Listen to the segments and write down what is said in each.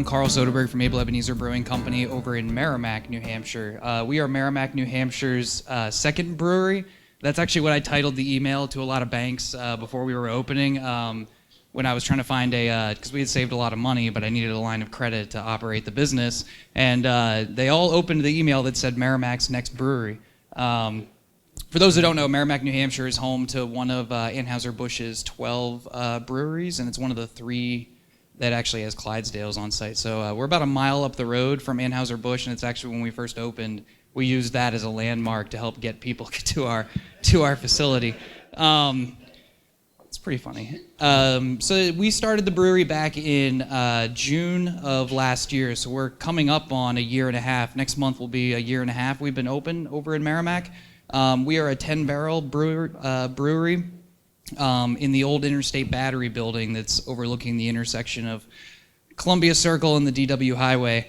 I'm Carl Soderberg from Ebenezer Brewing Company over in Merrimack, New Hampshire. We are Merrimack, New Hampshire's second brewery. That's actually what I titled the email to a lot of banks before we were opening. When I was trying to find because we had saved a lot of money, but I needed a line of credit to operate the business. And they all opened the email that said Merrimack's next brewery. For those who don't know, Merrimack, New Hampshire is home to one of Anheuser-Busch's 12 breweries, and it's one of the 3 that actually has Clydesdales on site. So we're about a mile up the road from Anheuser-Busch, and it's actually when we first opened, we used that as a landmark to help get people to our facility. It's pretty funny. So we started the brewery back in June of last year, so we're coming up on a year and a half. Next month will be a year and a half we've been open over in Merrimack. We are a 10-barrel brewery in the old Interstate Battery building that's overlooking the intersection of Columbia Circle and the DW Highway.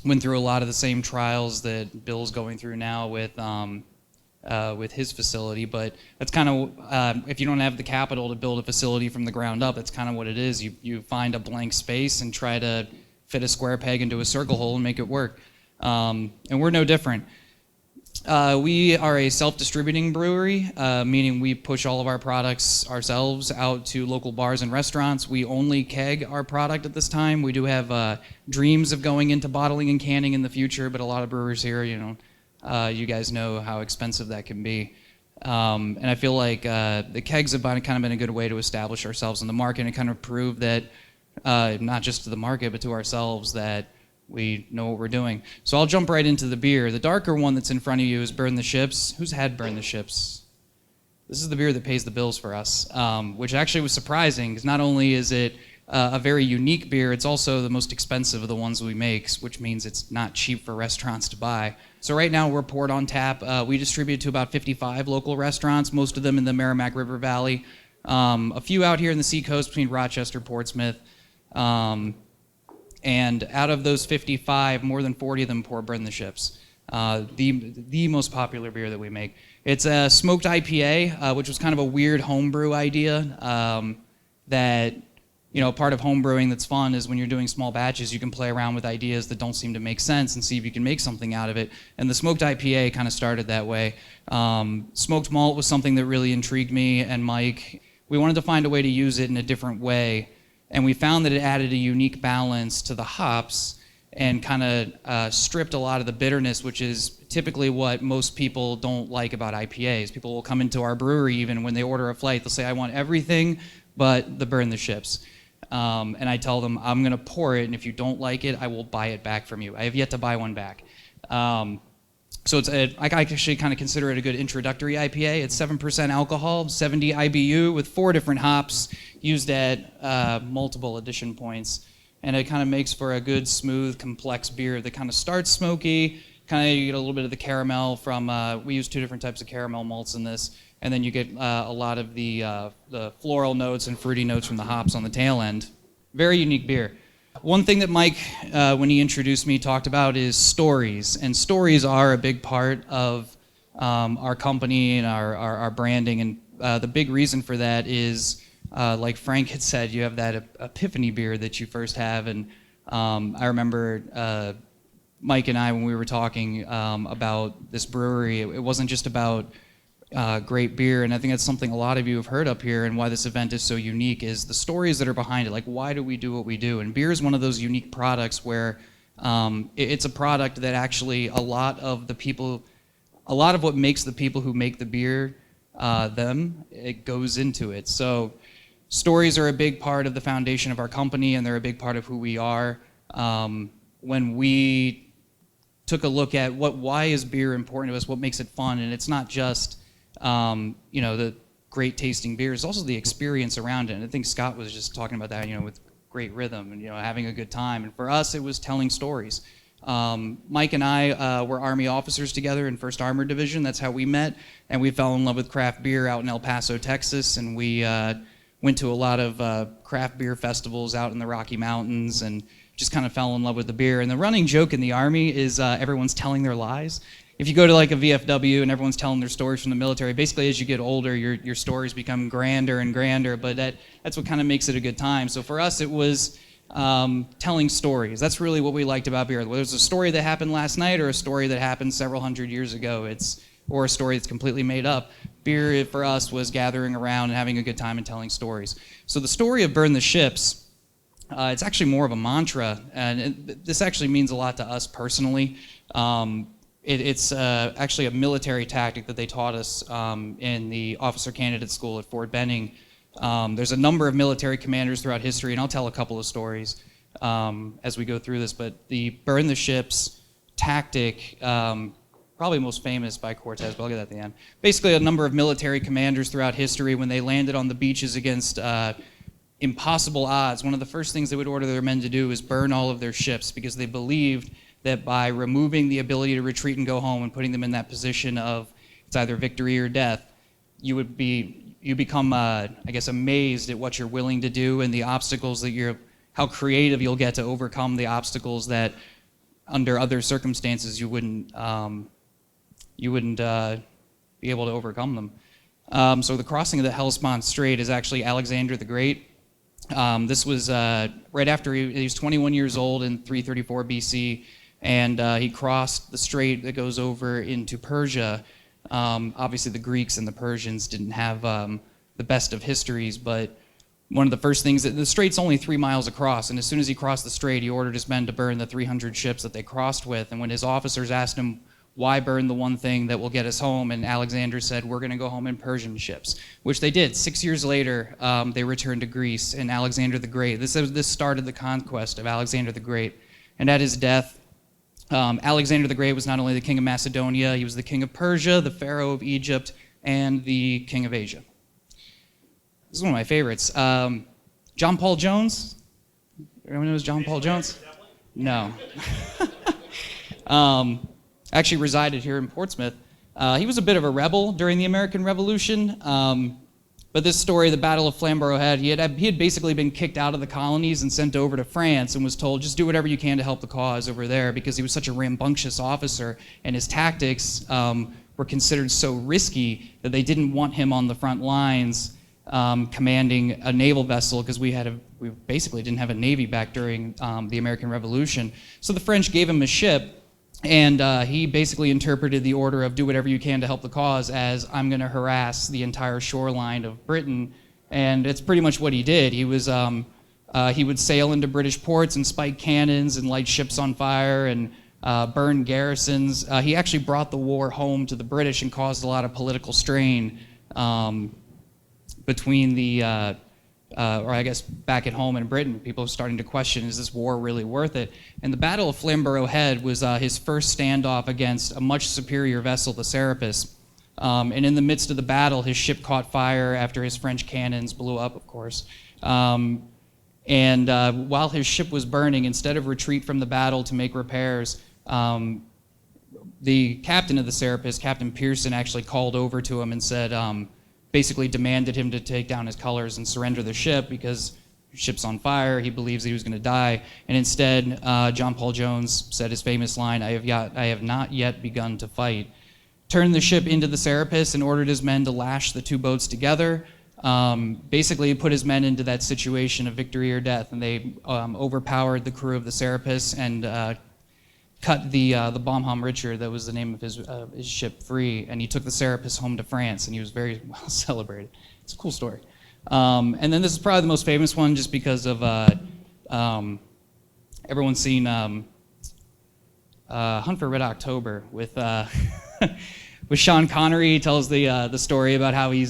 Went through a lot of the same trials that Bill's going through now with his facility, but that's kind of, if you don't have the capital to build a facility from the ground up, that's kind of what it is. You find a blank space and try to fit a square peg into a circle hole and make it work. And we're no different. We are a self-distributing brewery, meaning we push all of our products ourselves out to local bars and restaurants. We only keg our product at this time. We do have dreams of going into bottling and canning in the future, but a lot of brewers here, you guys know how expensive that can be. And I feel like the kegs have kind of been a good way to establish ourselves in the market and kind of prove that, not just to the market, but to ourselves, that we know what we're doing. So I'll jump right into the beer. The darker one that's in front of you is Burn the Ships. Who's had Burn the Ships? This is the beer that pays the bills for us, which actually was surprising, because not only is it a very unique beer, it's also the most expensive of the ones we make, which means it's not cheap for restaurants to buy. So right now we're poured on tap. We distribute to about 55 local restaurants, most of them in the Merrimack River Valley, a few out here in the Seacoast between Rochester, Portsmouth. And out of those 55, more than 40 of them pour Burn the Ships, the most popular beer that we make. It's a smoked IPA, which was kind of a weird homebrew idea. That, part of homebrewing that's fun is when you're doing small batches, you can play around with ideas that don't seem to make sense and see if you can make something out of it. And the smoked IPA kind of started that way. Smoked malt was something that really intrigued me and Mike. We wanted to find a way to use it in a different way. And we found that it added a unique balance to the hops and kind of stripped a lot of the bitterness, which is typically what most people don't like about IPAs. People will come into our brewery, even when they order a flight, they'll say, I want everything but the Burn the Ships. And I tell them, I'm going to pour it, and if you don't like it, I will buy it back from you. I have yet to buy one back. So I actually kind of consider it a good introductory IPA. It's 7% alcohol, 70 IBU with 4 different hops used at multiple addition points. And it kind of makes for a good, smooth, complex beer that kind of starts smoky, kind of you get a little bit of the caramel from, we use 2 different types of caramel malts in this, and then you get a lot of the floral notes and fruity notes from the hops on the tail end. Very unique beer. One thing that Mike, when he introduced me, talked about is stories. And stories are a big part of our company and our branding. And the big reason for that is, like Frank had said, you have that epiphany beer that you first have. And I remember Mike and I, when we were talking about this brewery, it wasn't just about great beer, and I think that's something a lot of you have heard up here, and why this event is so unique is the stories that are behind it. Like, why do we do what we do? And beer is one of those unique products where it's a product that actually a lot of what makes the people who make the beer it goes into it. So stories are a big part of the foundation of our company, and they're a big part of who we are. When we took a look at why is beer important to us, what makes it fun, and it's not just the great tasting beer, it's also the experience around it. And I think Scott was just talking about that, with great rhythm and, having a good time. And for us, it was telling stories. Mike and I were Army officers together in 1st Armored Division. That's how we met. And we fell in love with craft beer out in El Paso, Texas. And we went to a lot of craft beer festivals out in the Rocky Mountains and just kind of fell in love with the beer. And the running joke in the Army is everyone's telling their lies. If you go to like a VFW and everyone's telling their stories from the military, basically as you get older, your stories become grander and grander, but that's what kind of makes it a good time. So for us, it was telling stories. That's really what we liked about beer. Whether it's a story that happened last night or a story that happened several hundred years ago, or a story that's completely made up. Beer for us was gathering around and having a good time and telling stories. So the story of Burn the Ships, it's actually more of a mantra, and this actually means a lot to us personally. It's actually a military tactic that they taught us in the officer candidate school at Fort Benning. There's a number of military commanders throughout history, and I'll tell a couple of stories as we go through this, but the Burn the Ships tactic, probably most famous by Cortez, but I'll get that at the end. Basically, a number of military commanders throughout history, when they landed on the beaches against impossible odds, one of the first things they would order their men to do is burn all of their ships, because they believed that by removing the ability to retreat and go home and putting them in that position of it's either victory or death, you become, I guess, amazed at what you're willing to do and the obstacles that how creative you'll get to overcome the obstacles that under other circumstances you wouldn't be able to overcome them. So the crossing of the Hellespont Strait is actually Alexander the Great. This was right after he was 21 years old in 334 BC, and he crossed the strait that goes over into Persia. Obviously, the Greeks and the Persians didn't have the best of histories, but one of the first things, the strait's only 3 miles across, and as soon as he crossed the strait, he ordered his men to burn the 300 ships that they crossed with. And when his officers asked him, why burn the one thing that will get us home? And Alexander said, we're going to go home in Persian ships, which they did. 6 years later, they returned to Greece, and Alexander the Great. This started the conquest of Alexander the Great. And at his death, Alexander the Great was not only the king of Macedonia, he was the king of Persia, the pharaoh of Egypt, and the king of Asia. This is one of my favorites. John Paul Jones? Everyone knows John Paul Jones? No. Actually resided here in Portsmouth. He was a bit of a rebel during the American Revolution, but this story, the Battle of Flamborough Head, he had basically been kicked out of the colonies and sent over to France and was told, just do whatever you can to help the cause over there, because he was such a rambunctious officer, and his tactics were considered so risky that they didn't want him on the front lines commanding a naval vessel, because we basically didn't have a navy back during the American Revolution. So the French gave him a ship, and he basically interpreted the order of do whatever you can to help the cause as I'm going to harass the entire shoreline of Britain, and it's pretty much what he did. He would sail into British ports and spike cannons and light ships on fire and burn garrisons. He actually brought the war home to the British and caused a lot of political strain between or I guess back at home in Britain, people were starting to question, is this war really worth it? And the Battle of Flamborough Head was his first standoff against a much superior vessel, the Serapis. And in the midst of the battle, his ship caught fire after his French cannons blew up, of course. And while his ship was burning, instead of retreat from the battle to make repairs, the captain of the Serapis, Captain Pearson, actually called over to him and said, basically demanded him to take down his colors and surrender the ship because the ship's on fire. He believes he was going to die. And instead, John Paul Jones said his famous line, I have not yet begun to fight. Turned the ship into the Serapis and ordered his men to lash the two boats together. Basically put his men into that situation of victory or death, and they overpowered the crew of the Serapis and cut the Bonhomme Richard, that was the name of his ship, free, and he took the Serapis home to France, and he was very well celebrated. It's a cool story. And then this is probably the most famous one, just because of everyone's seen Hunt for Red October with with Sean Connery. He tells the story about how he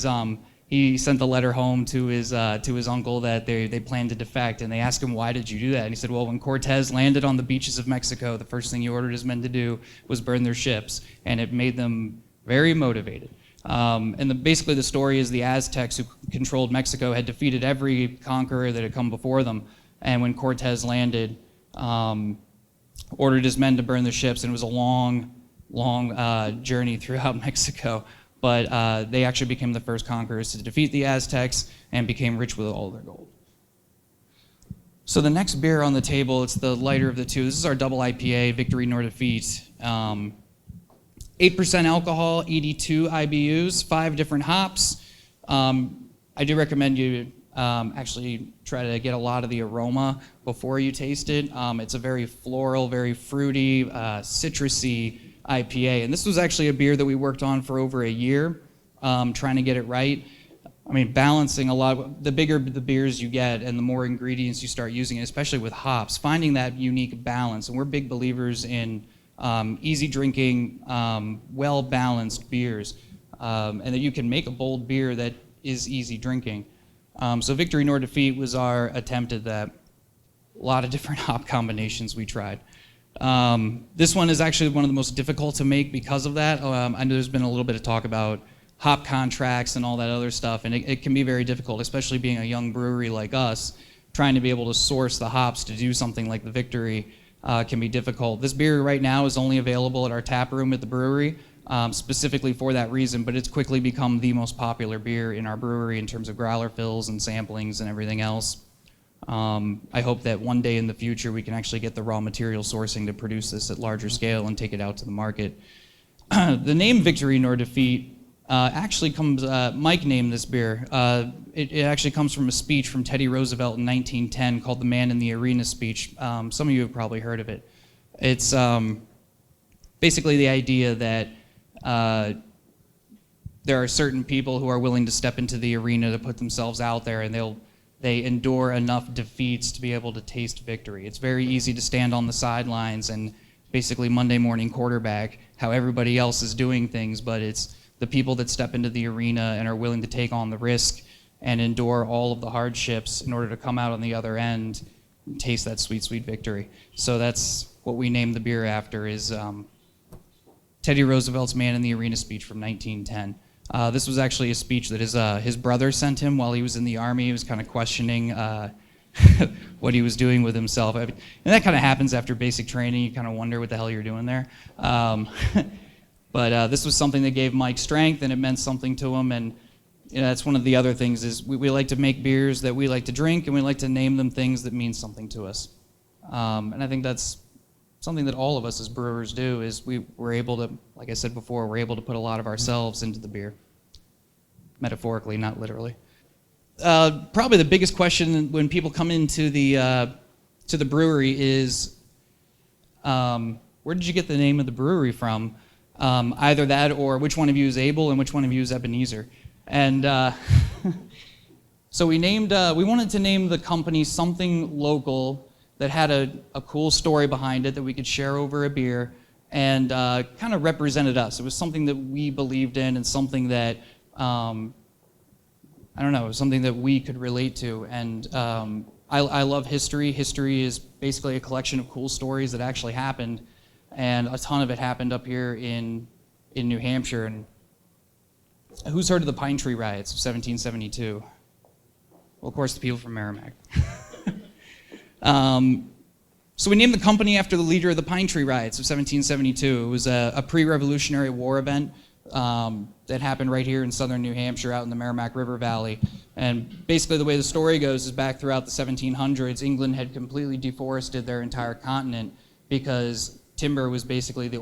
sent the letter home to his uncle that they planned to defect, and they asked him, why did you do that? And he said, well, when Cortez landed on the beaches of Mexico, the first thing he ordered his men to do was burn their ships, and it made them very motivated. And basically the story is the Aztecs, who controlled Mexico, had defeated every conqueror that had come before them, and when Cortez landed, ordered his men to burn their ships, and it was a long journey throughout Mexico. But they actually became the first conquerors to defeat the Aztecs and became rich with all their gold. So the next beer on the table, it's the lighter of the two. This is our double IPA, Victory nor Defeat. 8% alcohol, 82 IBUs, 5 different hops. I do recommend you Actually try to get a lot of the aroma before you taste it. It's a very floral, very fruity, citrusy IPA. And this was actually a beer that we worked on for over a year, trying to get it right. I mean, balancing a lot. The bigger the beers you get and the more ingredients you start using, especially with hops, finding that unique balance. And we're big believers in easy drinking, well-balanced beers, and that you can make a bold beer that is easy drinking. So Victory Nor Defeat was our attempt at that. A lot of different hop combinations we tried. This one is actually one of the most difficult to make because of that. I know there's been a little bit of talk about hop contracts and all that other stuff, and it can be very difficult, especially being a young brewery like us, trying to be able to source the hops to do something like the Victory can be difficult. This beer right now is only available at our tap room at the brewery, specifically for that reason, but it's quickly become the most popular beer in our brewery in terms of growler fills and samplings and everything else. I hope that one day in the future we can actually get the raw material sourcing to produce this at larger scale and take it out to the market. The name Victory Nor Defeat actually comes, Mike named this beer. It actually comes from a speech from Teddy Roosevelt in 1910 called the Man in the Arena speech. Some of you have probably heard of it. It's basically the idea that there are certain people who are willing to step into the arena to put themselves out there, and they endure enough defeats to be able to taste victory. It's very easy to stand on the sidelines and basically Monday morning quarterback how everybody else is doing things, but it's the people that step into the arena and are willing to take on the risk and endure all of the hardships in order to come out on the other end and taste that sweet, sweet victory. So that's what we named the beer after, is Teddy Roosevelt's Man in the Arena speech from 1910. This was actually a speech that his brother sent him while he was in the Army. He was kind of questioning what he was doing with himself. And that kind of happens after basic training. You kind of wonder what the hell you're doing there. But this was something that gave Mike strength, and it meant something to him. And that's one of the other things, is we like to make beers that we like to drink, and we like to name them things that mean something to us. And I think that's something that all of us as brewers do, is we're able to, like I said before, we're able to put a lot of ourselves into the beer. Metaphorically, not literally. Probably the biggest question when people come into the brewery is, where did you get the name of the brewery from? Either that, or which one of you is Abel and which one of you is Ebenezer. And so we wanted to name the company something local that had a cool story behind it that we could share over a beer, and kind of represented us. It was something that we believed in, and something that, I don't know, it was something that we could relate to. And I love history. History is basically a collection of cool stories that actually happened, and a ton of it happened up here in New Hampshire. And who's heard of the Pine Tree Riots of 1772? Well, of course, the people from Merrimack. So we named the company after the leader of the Pine Tree Riots of 1772. It was a pre-Revolutionary War event that happened right here in southern New Hampshire, out in the Merrimack River Valley. And basically the way the story goes is, back throughout the 1700s, England had completely deforested their entire continent because timber was basically the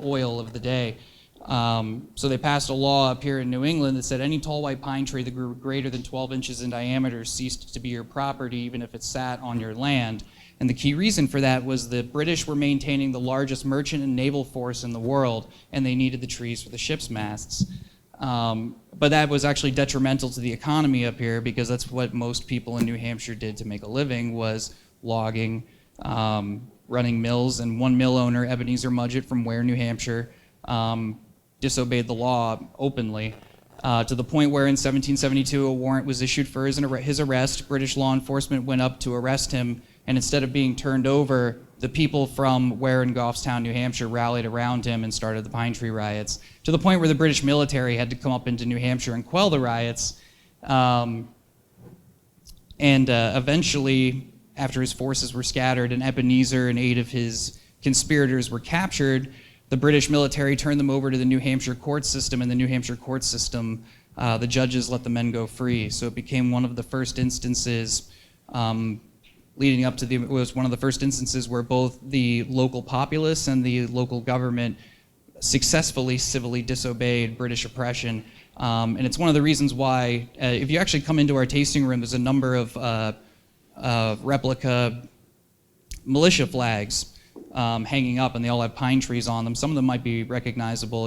oil of the day. So they passed a law up here in New England that said any tall white pine tree that grew greater than 12 inches in diameter ceased to be your property, even if it sat on your land. And the key reason for that was the British were maintaining the largest merchant and naval force in the world, and they needed the trees for the ship's masts. But that was actually detrimental to the economy up here, because that's what most people in New Hampshire did to make a living, was logging, running mills. And one mill owner, Ebenezer Mudgett from Ware, New Hampshire, disobeyed the law openly, to the point where in 1772 a warrant was issued for his arrest. British law enforcement went up to arrest him, and instead of being turned over, the people from Ware and Goffstown, New Hampshire, rallied around him and started the Pine Tree Riots, to the point where the British military had to come up into New Hampshire and quell the riots. And eventually, after his forces were scattered and Ebenezer and 8 of his conspirators were captured, the British military turned them over to the New Hampshire court system. And the New Hampshire court system, the judges let the men go free. So it became one of the first instances, leading up to it was one of the first instances where both the local populace and the local government successfully civilly disobeyed British oppression. And it's one of the reasons why, if you actually come into our tasting room, there's a number of replica militia flags hanging up, and they all have pine trees on them. Some of them might be recognizable,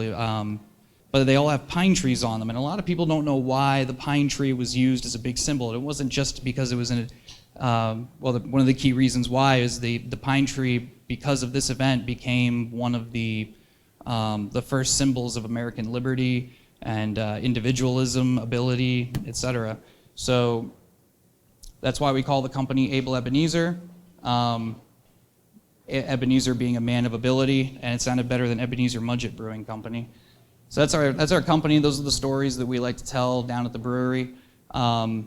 but they all have pine trees on them. And a lot of people don't know why the pine tree was used as a big symbol. It wasn't just because it was in one of the key reasons why is the pine tree, because of this event, became one of the first symbols of American liberty and individualism, ability, etc. So that's why we call the company Able Ebenezer. Ebenezer being a man of ability, and it sounded better than Ebenezer Mudgett Brewing Company. So that's our company. Those are the stories that we like to tell down at the brewery. So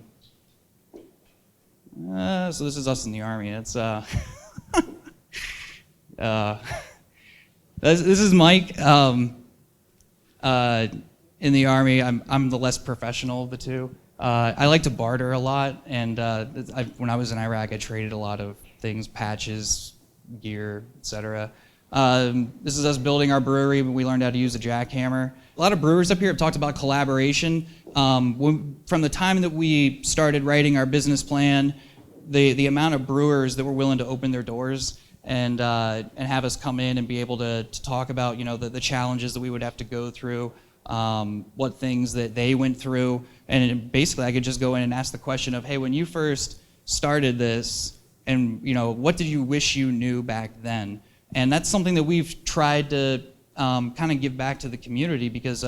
this is us in the Army. It's this is Mike. In the Army, I'm the less professional of the two. I like to barter a lot, and when I was in Iraq, I traded a lot of things, patches, gear, etc. This is us building our brewery. We learned how to use a jackhammer. A lot of brewers up here have talked about collaboration. From the time that we started writing our business plan, the amount of brewers that were willing to open their doors and have us come in and be able to talk about the challenges that we would have to go through, what things that they went through, and basically I could just go in and ask the question of, hey, when you first started this, and what did you wish you knew back then? And that's something that we've tried to kind of give back to the community, because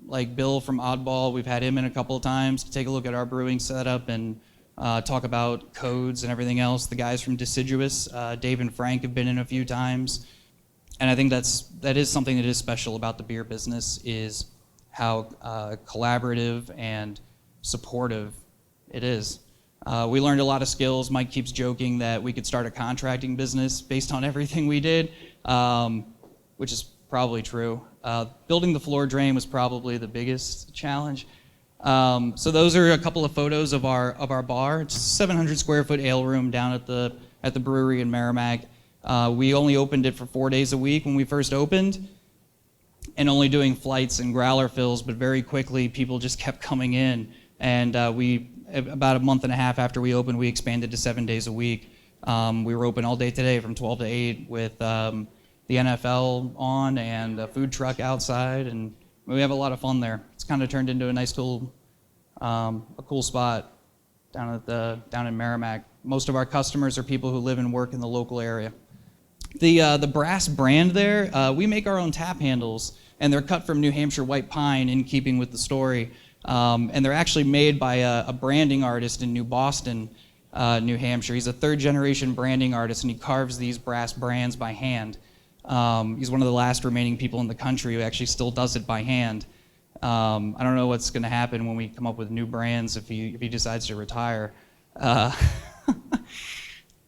like Bill from Oddball, we've had him in a couple of times to take a look at our brewing setup and talk about codes and everything else. The guys from Deciduous, Dave and Frank, have been in a few times. And I think that is something that is special about the beer business, is how collaborative and supportive it is. We learned a lot of skills. Mike keeps joking that we could start a contracting business based on everything we did, which is probably true. Building the floor drain was probably the biggest challenge. So those are a couple of photos of our bar. It's a 700 square foot ale room down at the brewery in Merrimack. We only opened it for 4 days a week when we first opened, and only doing flights and growler fills, but very quickly people just kept coming in, and about a month and a half after we opened, we expanded to 7 days a week. We were open all day today from 12 to 8 with the NFL on and a food truck outside, and we have a lot of fun there. It's kind of turned into a nice, cool spot down in Merrimack. Most of our customers are people who live and work in the local area. The brass brand there, we make our own tap handles, and they're cut from New Hampshire white pine in keeping with the story. And they're actually made by a branding artist in New Boston, New Hampshire. He's a third-generation branding artist, and he carves these brass brands by hand. He's one of the last remaining people in the country who actually still does it by hand. I don't know what's going to happen when we come up with new brands if he decides to retire.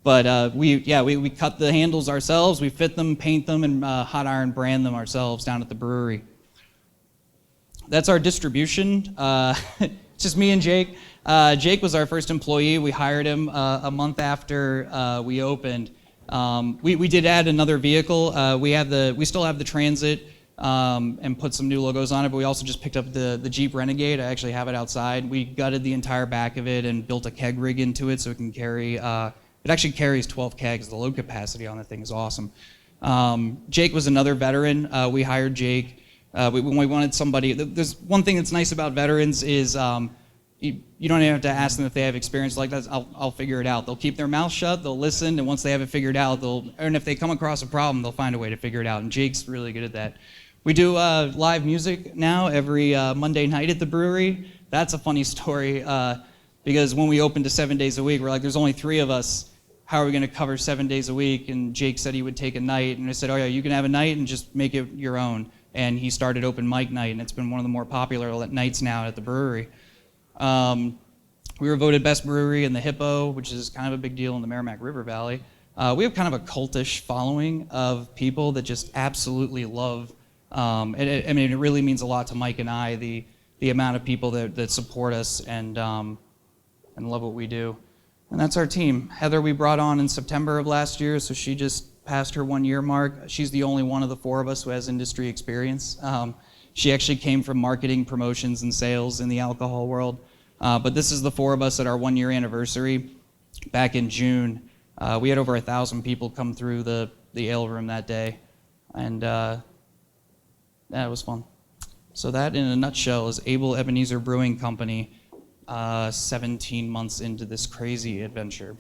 But we cut the handles ourselves. We fit them, paint them, and hot iron brand them ourselves down at the brewery. That's our distribution. It's just me and Jake. Jake was our first employee. We hired him a month after we opened. We did add another vehicle. We still have the Transit and put some new logos on it, but we also just picked up the Jeep Renegade. I actually have it outside. We gutted the entire back of it and built a keg rig into it so it can carry. It actually carries 12 kegs. The load capacity on the thing is awesome. Jake was another veteran. We hired Jake. When we wanted somebody, there's one thing that's nice about veterans is you don't even have to ask them if they have experience like that. I'll figure it out. They'll keep their mouth shut, they'll listen, and once they have it figured out, and if they come across a problem, they'll find a way to figure it out, and Jake's really good at that. We do live music now every Monday night at the brewery. That's a funny story, because when we opened to 7 days a week, we're like, there's only 3 of us. How are we going to cover 7 days a week? And Jake said he would take a night, and I said, oh yeah, you can have a night and just make it your own. And he started open mic night, and it's been one of the more popular nights now at the brewery. We were voted best brewery in the Hippo, which is kind of a big deal in the Merrimack River Valley. We have kind of a cultish following of people that just absolutely love. It really means a lot to Mike and I, the amount of people that support us and love what we do. And that's our team. Heather we brought on in September of last year, so she just passed her 1 year mark. She's the only one of the four of us who has industry experience. She actually came from marketing, promotions, and sales in the alcohol world. But this is the four of us at our 1 year anniversary back in June. We had over 1,000 people come through the ale room that day, and yeah, it was fun. So that, in a nutshell, is Ebenezer Brewing Company, 17 months into this crazy adventure.